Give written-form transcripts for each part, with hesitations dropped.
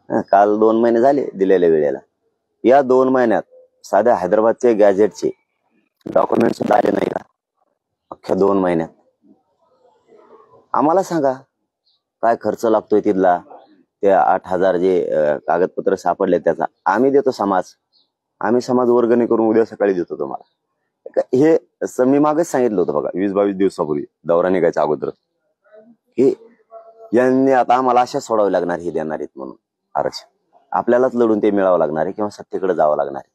काल 2 महिने झाले दिलेल्या वेळेला. या 2 महिन्यात साध्या हैदराबादचे गॅजेटचे डॉक्युमेंट सुद्धा आले नाही का अख्ख्या 2 महिन्यात. आम्हाला सांगा काय खर्च लागतोय तिथला. ते 8,000 जे कागदपत्र सापडले त्याचा आम्ही देतो आम्ही समाज वर्गणी करून उद्या सकाळी देतो तुम्हाला. हे मी मागच सांगितलं होतं बघा 20-22 दिवसापूर्वी दौरा निघायच्या अगोदर की यांनी आता आम्हाला अशा सोडावी लागणार हे देणार आहेत म्हणून आरक्षण. आपल्यालाच लढून ते मिळावं लागणार आहे किंवा सत्तेकडे जावं लागणार आहे.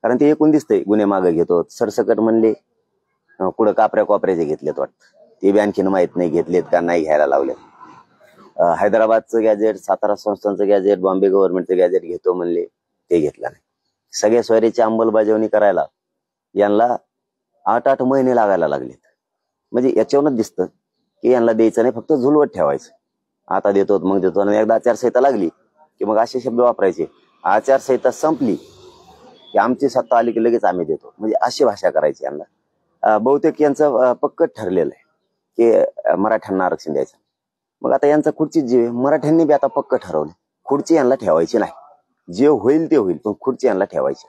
कारण ते एकूण दिसतंय गुन्हे मागे घेतो सरसकट म्हणले कुठं कापऱ्या कोपऱ्याचे घेतलेत वाटतं. ते बी आणखीन माहित नाही घेतलेत का नाही घ्यायला लावलेत. हैदराबादचं गॅजेट, सातारा संस्थांचं गॅजेट, बॉम्बे गव्हर्नमेंटचं गॅजेट घेतो म्हणले ते घेतलं नाही. सगळ्या सोयरीची अंमलबजावणी करायला यांना 8-8 महिने लागायला लागलेत. म्हणजे याच्यावरच दिसतं की यांना द्यायचं नाही फक्त झुलवत ठेवायचं. आता देतो मग देतो आणि एकदा आचारसंहिता लागली की मग असे शब्द वापरायचे. आचारसंहिता संपली की आमची सत्ता आली की लगेच आम्ही देतो. म्हणजे अशी भाषा करायची यांना. बहुतेक यांचं पक्कच ठरलेलं आहे की मराठ्यांना आरक्षण द्यायचं. मग आता यांचा खुर्चीच जीव आहे. मराठ्यांनी बी आता पक्क ठरवले खुर्ची यांना ठेवायची नाही. जे होईल ते होईल पण खुर्ची यांना ठेवायची.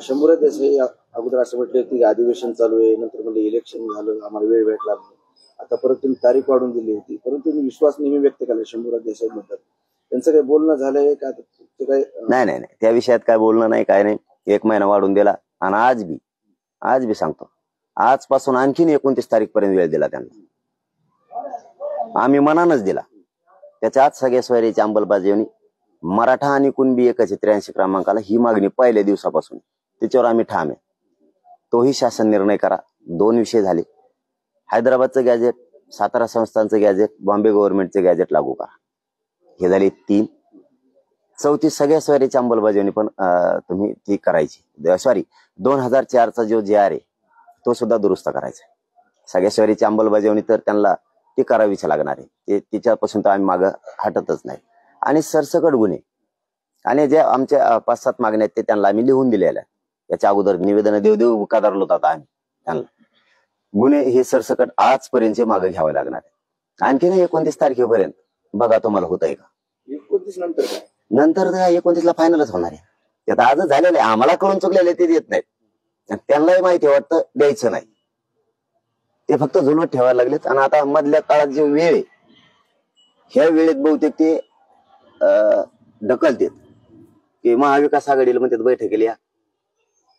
शंभूराज देसाई अगोदर असं म्हटलं की अधिवेशन चालू आहे नंतर म्हणजे इलेक्शन झालं आम्हाला वेळ भेटला आता परत तुम्ही तारीख वाढून दिली होती परंतु तुम्ही विश्वास नेहमी व्यक्त केला शंभूराज देसाई म्हणतात त्यांचं काही बोलणं झालंय का ते काय? नाही त्या विषयात काय बोलणं नाही काय नाही. 1 महिना वाढून दिला आणि आज बी सांगतो आजपासून आणखीन 29 तारीखपर्यंत वेळ दिला त्यांना. आम्ही मनानच दिला. त्याच्या आज सगळ्या सोयरीची अंमलबजावणी मराठा आणि कुणबी एकाचे 83 क्रमांकाला ही मागणी पहिल्या दिवसापासून त्याच्यावर आम्ही ठाम आहे. तोही शासन निर्णय करा. 2 विषय झाले. हैदराबादचं गॅजेट, सातारा संस्थांचं गॅजेट, बॉम्बे गव्हर्नमेंटचं गॅजेट लागू करा. हे झाले 3. चौथी सगळ्या सोयरीची अंमलबजावणी पण तुम्ही ती करायची. 2004चा जो JR आहे तो सुद्धा दुरुस्त करायचा. सगळ्या सोयरीची अंमलबजावणी तर त्यांना ती करावीच लागणार आहे. ते तिच्यापासून तर आम्ही मागं हटतच नाही. आणि सरसकट गुन्हे आणि जे आमच्या 5-7 मागण्या आहेत ते त्यांना आम्ही लिहून दिलेल्या. याच्या अगोदर निवेदन देऊ कादारलो होता आम्ही त्यांना. गुन्हे हे सरसकट आजपर्यंत मागे घ्यावे लागणार आहे. आणखीन 29 तारखेपर्यंत बघा तुम्हाला होत आहे का. 29 नंतर काय? नंतर 29ला फायनलच होणार आहे. ते आता आजच झालेलं आहे. आम्हाला कळून चुकलेले ते देत नाहीत. त्यांनाही माहिती वाटतं द्यायचं नाही. ते फक्त झुलवत ठेवायला लागलेत. आणि आता मधल्या काळात जे वेळ आहे ह्या वेळेत बहुतेक ते ढकलतेत की महाविकास आघाडीला म्हणतात बैठकीला या,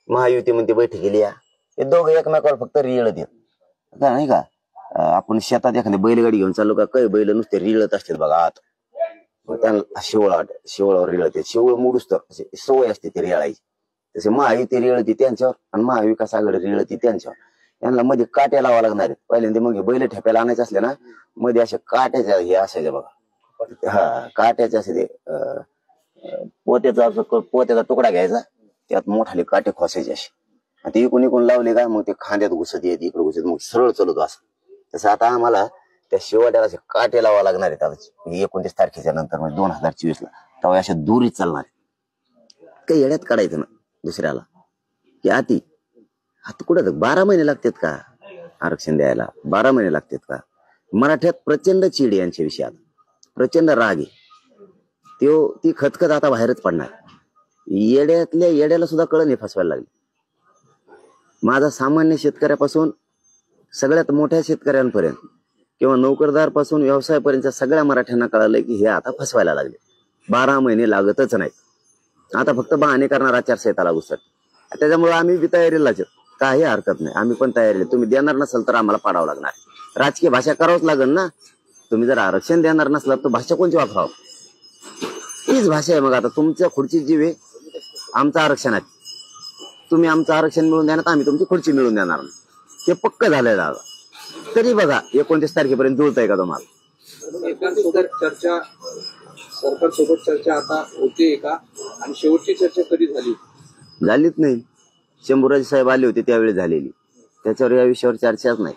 महायुती म्हणते बैठकीला या. हे दोघं एकमेकावर फक्त रिळत येत नाही का. आपण शेतात एखादी बैलगाडी घेऊन चाललो का काही बैल नुसते रिळत असतात बघा आत. त्यांना शिवळावर रिळत येत. शिवळ मोडूस तर सवय असते ते रिळायची. तसे महायुती रिळती त्यांच्यावर आणि महाविकास आघाडी रिळती त्यांच्यावर. यांना मध्ये काट्या लावा लागणार आहेत. पहिल्यांदा मग बैल ठेप्याला आणायचे असले ना मध्ये अशा काट्याच्या हे असायच्या बघा. काट्याचे असे ते पोत्याचा तुकडा घ्यायचा त्यात मोठाले काटे खोसायचे असे. ते इकून लावले का मग ते खांद्यात घुसत येत इकडे घुसत मग सरळ चालतो असं. तसं आता आम्हाला त्या शेवट्याला असे काटे लावा लागणार आहेत. आता 29 तारखेच्या नंतर म्हणजे 2024ला तेव्हा अशा दुरीच चालणार आहे. काही येड्यात काढायचं ना दुसऱ्याला की आता कुठं 12 महिने लागतात का आरक्षण द्यायला. 12 महिने लागतात का. मराठ्यात प्रचंड चीड यांच्या विषयात प्रचंड राग आहे. ती खतखत आता बाहेरच पडणार. येड्यातल्या येड्याला सुद्धा कळण फसवायला लागली. माझा सामान्य शेतकऱ्यापासून सगळ्यात मोठ्या शेतकऱ्यांपर्यंत किंवा नोकरदार पासून व्यवसायापर्यंत सगळ्या मराठ्यांना कळालं की हे आता फसवायला लागले. 12 महिने लागतच नाही. आता फक्त बहाणे करणार आचारसंहिता लागू सर. त्याच्यामुळे आम्ही बी तयारीलाच काही हरकत नाही. आम्ही पण तयारी. तुम्ही देणार नसाल तर आम्हाला पाडावं लागणार. राजकीय भाषा करावंच लागेल ना. तुम्ही जर आरक्षण देणार नसला तर भाषा कोणची वापरावं. तीच भाषा आहे. मग आता तुमच्या खुर्ची जीव आहे आमचं आरक्षण आहे. तुम्ही आमचं आरक्षण मिळून देणार आम्ही तुमची खुर्ची मिळून देणार. ते पक्क झालेलं आहे. तरी बघा 29 तारखेपर्यंत जुळतंय का तुम्हाला. चर्चा सरकारसोबत चर्चा आता होते का आणि शेवटची चर्चा कधी झालीच नाही. शंभूराज साहेब आले होते त्यावेळी झालेली. त्याच्यावर या विषयावर चर्चाच नाही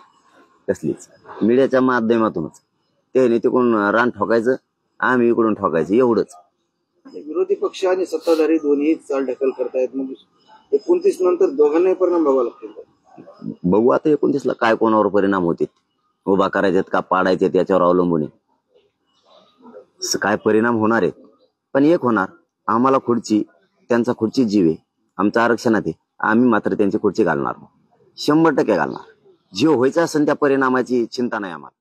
कसलीच. मीडियाच्या माध्यमातूनच त्याने तिकडून रान ठोकायचं आम्ही इकडून ठोकायचं एवढंच. विरोधी पक्ष आणि सत्ताधारी दोन्ही चालढकल करतायत. मग 29 नंतर दोघांनाही परिणाम बघावा लागतील. बघू आता 29ला काय कोणावर परिणाम होते. उभा करायचे का पाडायचे त्याच्यावर अवलंबून आहे. काय परिणाम होणार आहे पण एक होणार, आम्हाला खुर्ची, त्यांचा खुर्ची जीव आहे, आमचं आरक्षणात आहे, आम्ही मात्र त्यांची खुर्ची घालणार, 100% घालणार. जे व्हायचं असेल त्या परिणामाची चिंता नाही आम्हाला.